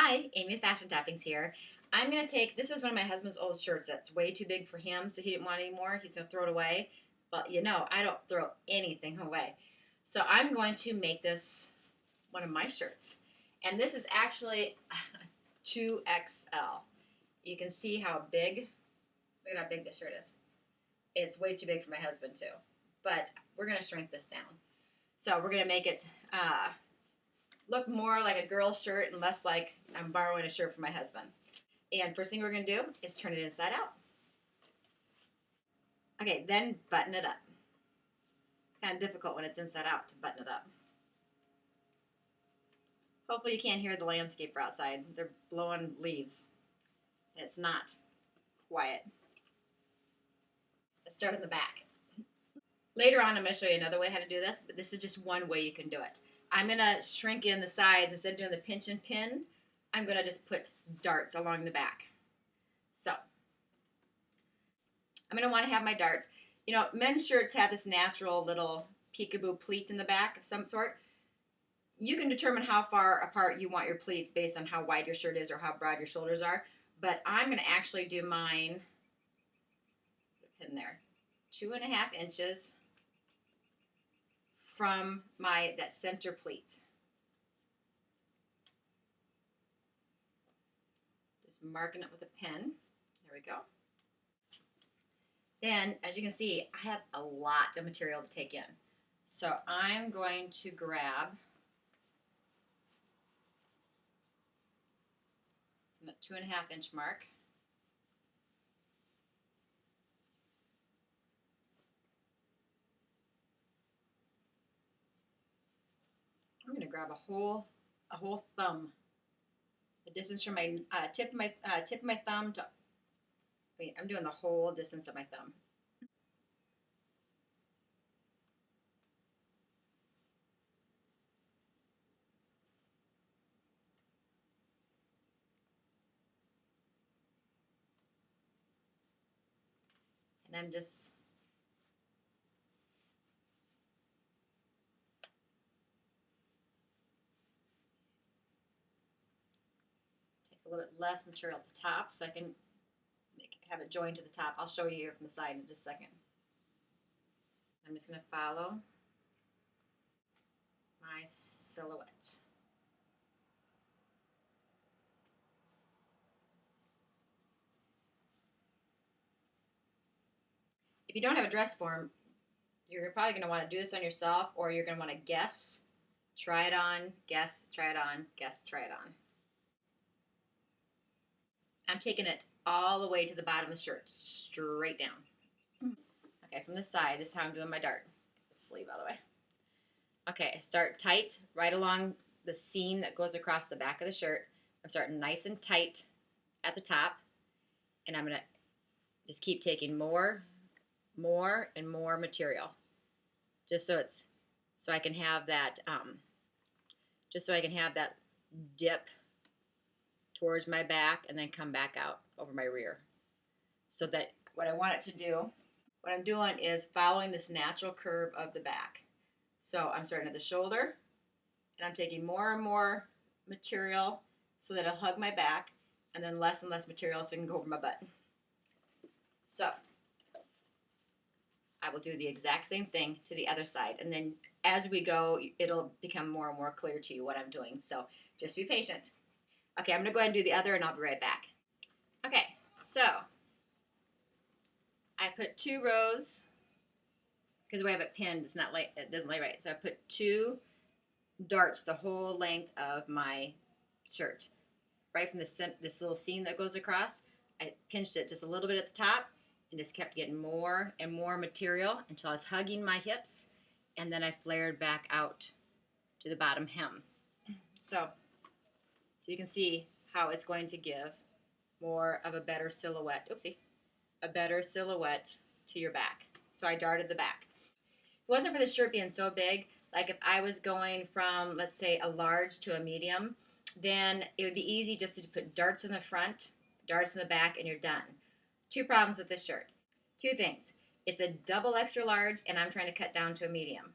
Hi, Amy with Fashion Toppings here. I'm going to take, this is one of my husband's old shirts that's way too big for him, so he didn't want it anymore. He's going to throw it away. But you know, I don't throw anything away. So I'm going to make this one of my shirts. And this is actually 2XL. You can see how big, look at how big this shirt is. It's way too big for my husband too. But we're going to shrink this down. So we're going to make it look more like a girl's shirt and less like I'm borrowing a shirt from my husband. And first thing we're going to do is turn it inside out. Okay, then button it up. Kind of difficult when it's inside out to button it up. Hopefully you can't hear the landscaper outside. They're blowing leaves. It's not quiet. Let's start in the back. Later on, I'm going to show you another way how to do this, but this is just one way you can do it. I'm going to shrink in the sides. Instead of doing the pinch and pin, I'm going to just put darts along the back. So I'm going to want to have my darts. You know, men's shirts have this natural little peekaboo pleat in the back of some sort. You can determine how far apart you want your pleats based on how wide your shirt is or how broad your shoulders are. But I'm going to actually do mine, pin there, 2.5 inches from that center pleat. Just marking it with a pin. There we go. Then, as you can see, I have a lot of material to take in. So I'm going to grab from the 2.5 inch mark. I'm going to grab a whole thumb. The distance from my tip of my thumb to, wait, I'm doing the whole distance of my thumb. And I'm just a little bit less material at the top so I can have it joined to the top. I'll show you here from the side in just a second. I'm just going to follow my silhouette. If you don't have a dress form, you're probably going to want to do this on yourself, or you're going to want to guess, try it on, guess, try it on, guess, try it on. I'm taking it all the way to the bottom of the shirt, straight down. Okay, from the side, this is how I'm doing my dart. Get the sleeve out of the way. Okay, start tight right along the seam that goes across the back of the shirt. I'm starting nice and tight at the top, and I'm going to just keep taking more and more material, just so I can have that dip towards my back and then come back out over my rear. So that what I want it to do, what I'm doing is following this natural curve of the back. So I'm starting at the shoulder, and I'm taking more and more material so that it'll hug my back, and then less and less material so it can go over my butt. So I will do the exact same thing to the other side, and then as we go, it'll become more and more clear to you what I'm doing. So just be patient. Okay, I'm going to go ahead and do the other, and I'll be right back. Okay, so I put 2 rows, because the way I have it pinned, it doesn't lay right. So I put 2 darts the whole length of my shirt, right from this little seam that goes across. I pinched it just a little bit at the top, and just kept getting more and more material until I was hugging my hips, and then I flared back out to the bottom hem. So you can see how it's going to give more of a better silhouette. Oopsie. A better silhouette to your back. So I darted the back. If it wasn't for the shirt being so big, like if I was going from, let's say, a large to a medium, then it would be easy just to put darts in the front, darts in the back, and you're done. 2 problems with this shirt. 2 things. It's a double extra large, and I'm trying to cut down to a medium.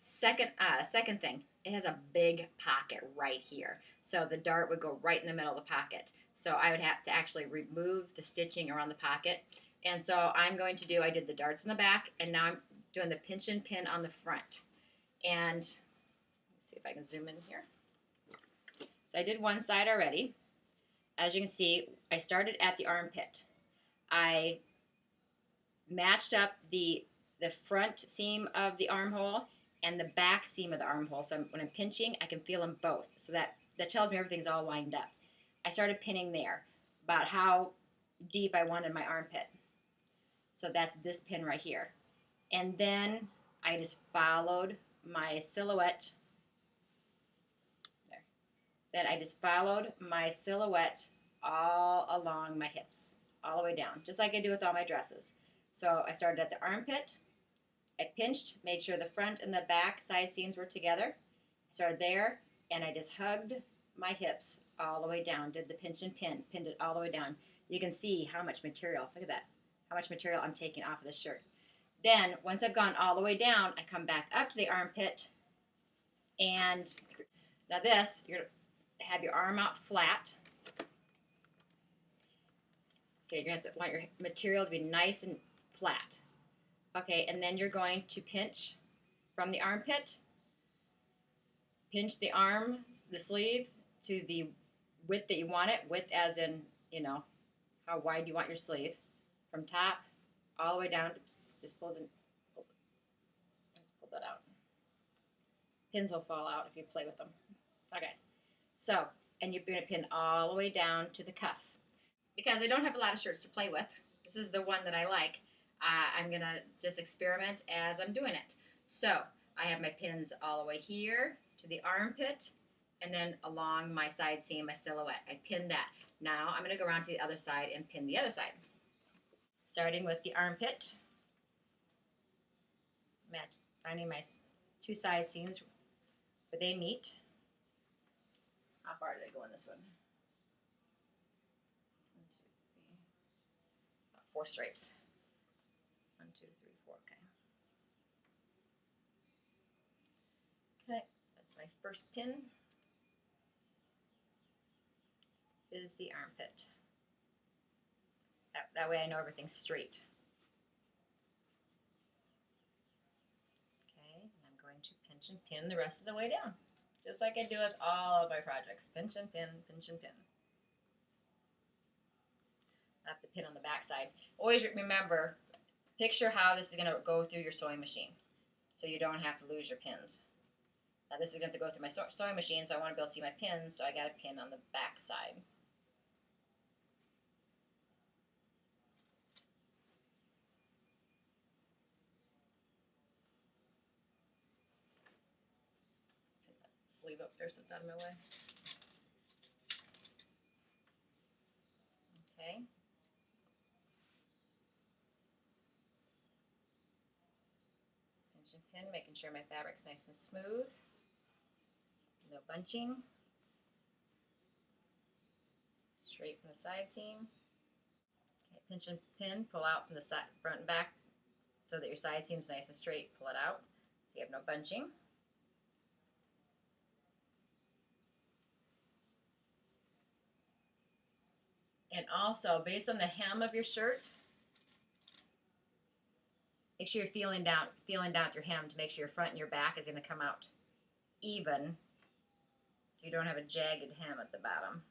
Second thing, it has a big pocket right here. So the dart would go right in the middle of the pocket. So I would have to actually remove the stitching around the pocket. And so I'm going to do, I did the darts in the back, and now I'm doing the pinch and pin on the front. And let's see if I can zoom in here. So I did one side already. As you can see, I started at the armpit. I matched up the front seam of the armhole and the back seam of the armhole. So when I'm pinching, I can feel them both. So that tells me everything's all lined up. I started pinning there about how deep I wanted my armpit. So that's this pin right here. And then I just followed my silhouette. There. Then I just followed my silhouette all along my hips, all the way down, just like I do with all my dresses. So I started at the armpit. I pinched, made sure the front and the back side seams were together. Started there, and I just hugged my hips all the way down, did the pinch and pin, pinned it all the way down. You can see how much material, look at that, how much material I'm taking off of the shirt. Then, once I've gone all the way down, I come back up to the armpit, and now this, you're going to have your arm out flat. Okay, you're going to want your material to be nice and flat. Okay, and then you're going to pinch from the armpit, pinch the arm, the sleeve, to the width that you want it, width as in, you know, how wide you want your sleeve, from top all the way down. Oops, just pull that out. Pins will fall out if you play with them. Okay, so, and you're going to pin all the way down to the cuff. Because I don't have a lot of shirts to play with, this is the one that I like. I'm going to just experiment as I'm doing it. So I have my pins all the way here to the armpit, and then along my side seam, my silhouette. I pin that. Now I'm going to go around to the other side and pin the other side. Starting with the armpit. Finding my two side seams where they meet. How far did I go on this one? 1, 2, 3. About 4 stripes. 1, 2, 3, 4. Okay. Okay, that's my first pin. Is the armpit. That way I know everything's straight. Okay, and I'm going to pinch and pin the rest of the way down. Just like I do with all of my projects. Pinch and pin, pinch and pin. I have to pin on the back side. Always remember, picture how this is going to go through your sewing machine so you don't have to lose your pins. Now this is going to go through my sewing machine, so I want to be able to see my pins, so I got a pin on the back side. Pin that sleeve up there so it's out of my way. Okay. Pinch and pin, making sure my fabric's nice and smooth. No bunching. Straight from the side seam. Okay, pinch and pin, pull out from the side, front and back so that your side seam's nice and straight. Pull it out so you have no bunching. And also, based on the hem of your shirt, make sure you're feeling down at your hem to make sure your front and your back is going to come out even, so you don't have a jagged hem at the bottom.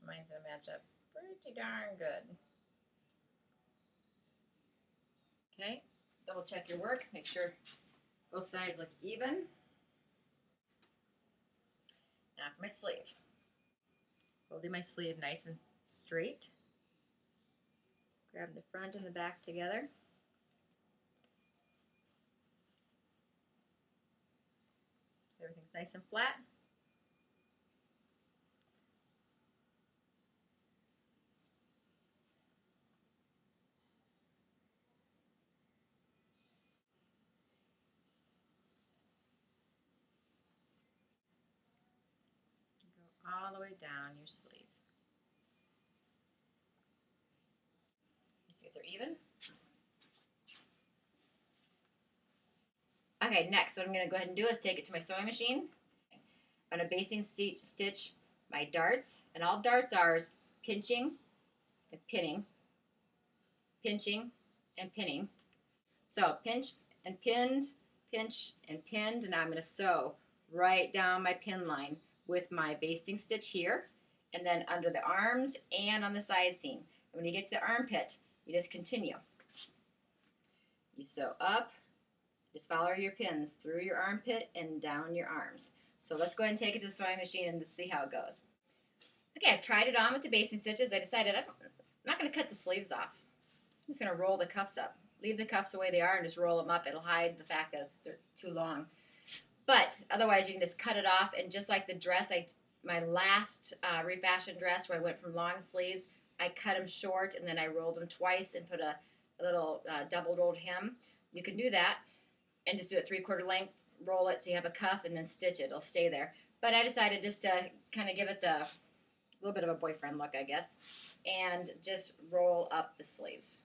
Mine's going to match up pretty darn good. Okay, double check your work, make sure both sides look even. Now for my sleeve. Holding my sleeve nice and straight. Grab the front and the back together. So everything's nice and flat. Go all the way down your sleeve. See if they're even. Okay, next what I'm going to go ahead and do is take it to my sewing machine. I'm going to basting stitch my darts, and all darts are is pinching and pinning, pinching and pinning. So pinch and pinned, pinch and pinned, and now I'm going to sew right down my pin line with my basting stitch here, and then under the arms and on the side seam. And when you get to the armpit, you just continue. You sew up, just follow your pins through your armpit and down your arms. So let's go ahead and take it to the sewing machine and see how it goes. Okay, I've tried it on with the basting stitches. I decided I'm not going to cut the sleeves off. I'm just going to roll the cuffs up. Leave the cuffs the way they are and just roll them up. It'll hide the fact that they're too long. But otherwise, you can just cut it off. And just like the dress, my last refashion dress where I went from long sleeves, I cut them short and then I rolled them twice and put a little double rolled hem. You can do that and just do it 3/4 length, roll it so you have a cuff, and then stitch it. It'll stay there. But I decided just to kind of give it the little bit of a boyfriend look, I guess, and just roll up the sleeves.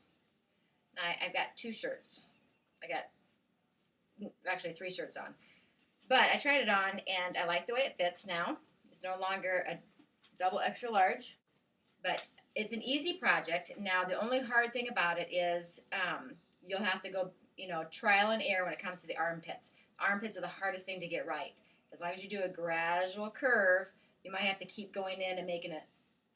Now, I've got 2 shirts. I got actually 3 shirts on. But I tried it on, and I like the way it fits now. It's no longer a double extra large, but it's an easy project. Now, the only hard thing about it is you'll have to go, trial and error when it comes to the armpits. Armpits are the hardest thing to get right. As long as you do a gradual curve, you might have to keep going in and making it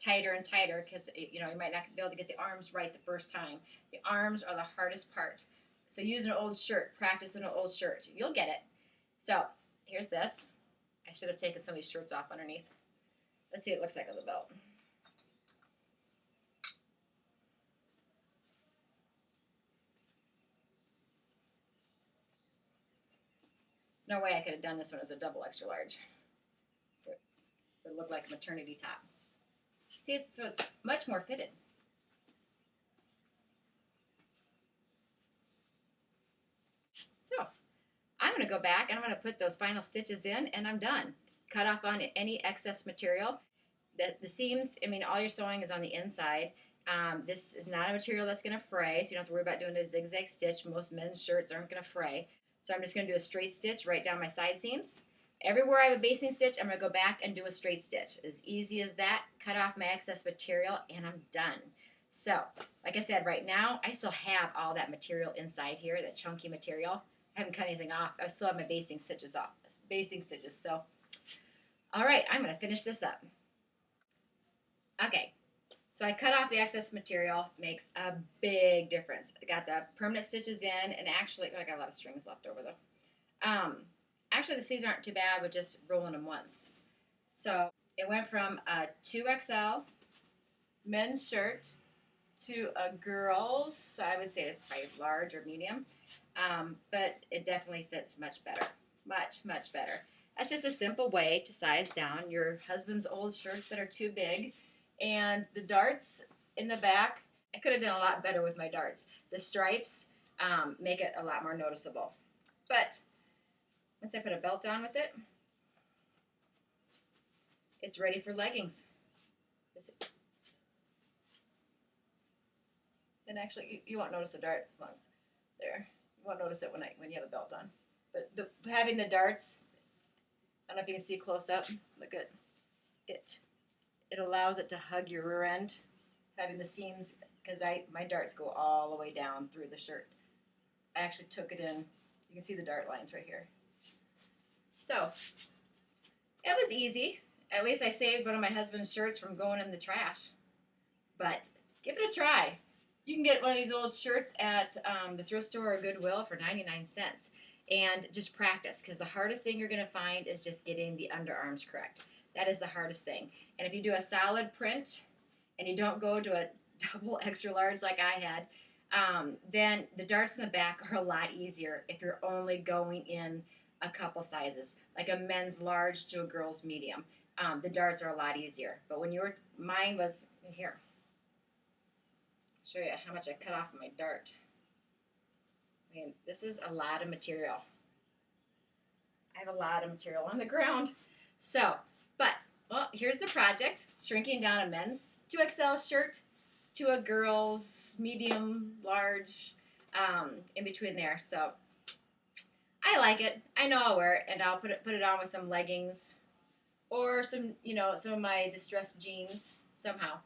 tighter and tighter because, you might not be able to get the arms right the first time. The arms are the hardest part. So use an old shirt. Practice in an old shirt. You'll get it. So here's this. I should have taken some of these shirts off underneath. Let's see what it looks like on the belt. There's no way I could have done this one as a double extra large. It would look like a maternity top. See, so it's much more fitted. So I'm going to go back and I'm going to put those final stitches in and I'm done. Cut off on any excess material. The seams, all your sewing is on the inside. This is not a material that's going to fray, so you don't have to worry about doing a zigzag stitch. Most men's shirts aren't going to fray. So I'm just going to do a straight stitch right down my side seams. Everywhere I have a basting stitch, I'm going to go back and do a straight stitch. As easy as that, cut off my excess material, and I'm done. So, like I said, right now, I still have all that material inside here, that chunky material. I haven't cut anything off. I still have my basting stitches off. So, all right, I'm going to finish this up. Okay, so I cut off the excess material. Makes a big difference. I got the permanent stitches in, and actually, I got a lot of strings left over, though. Actually, the sleeves aren't too bad with just rolling them once. So it went from a 2XL men's shirt to a girl's, so I would say it's probably large or medium, but it definitely fits much better, much better. That's just a simple way to size down your husband's old shirts that are too big. And the darts in the back, I could have done a lot better with my darts. The stripes make it a lot more noticeable. But once I put a belt on with it, it's ready for leggings. And actually, you won't notice the dart there. You won't notice it when you have a belt on. But having the darts, I don't know if you can see close up. Look at it. It allows it to hug your rear end. Having the seams, because my darts go all the way down through the shirt. I actually took it in. You can see the dart lines right here. So, it was easy. At least I saved one of my husband's shirts from going in the trash. But give it a try. You can get one of these old shirts at the thrift store or Goodwill for 99 cents. And just practice, because the hardest thing you're going to find is just getting the underarms correct. That is the hardest thing. And if you do a solid print and you don't go to a double extra large like I had, then the darts in the back are a lot easier if you're only going in a couple sizes, like a men's large to a girl's medium. The darts are a lot easier. But when mine was, here, I'll show you how much I cut off of my dart. This is a lot of material. I have a lot of material on the ground. So, well, here's the project, shrinking down a men's 2XL shirt to a girl's medium, large, in between there. So I like it. I know I'll wear it, and I'll put it on with some leggings or some of my distressed jeans somehow.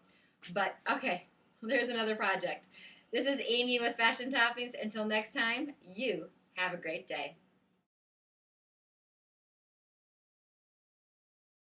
But okay, there's another project. This is Amy with Fashion Toppings. Until next time, you have a great day.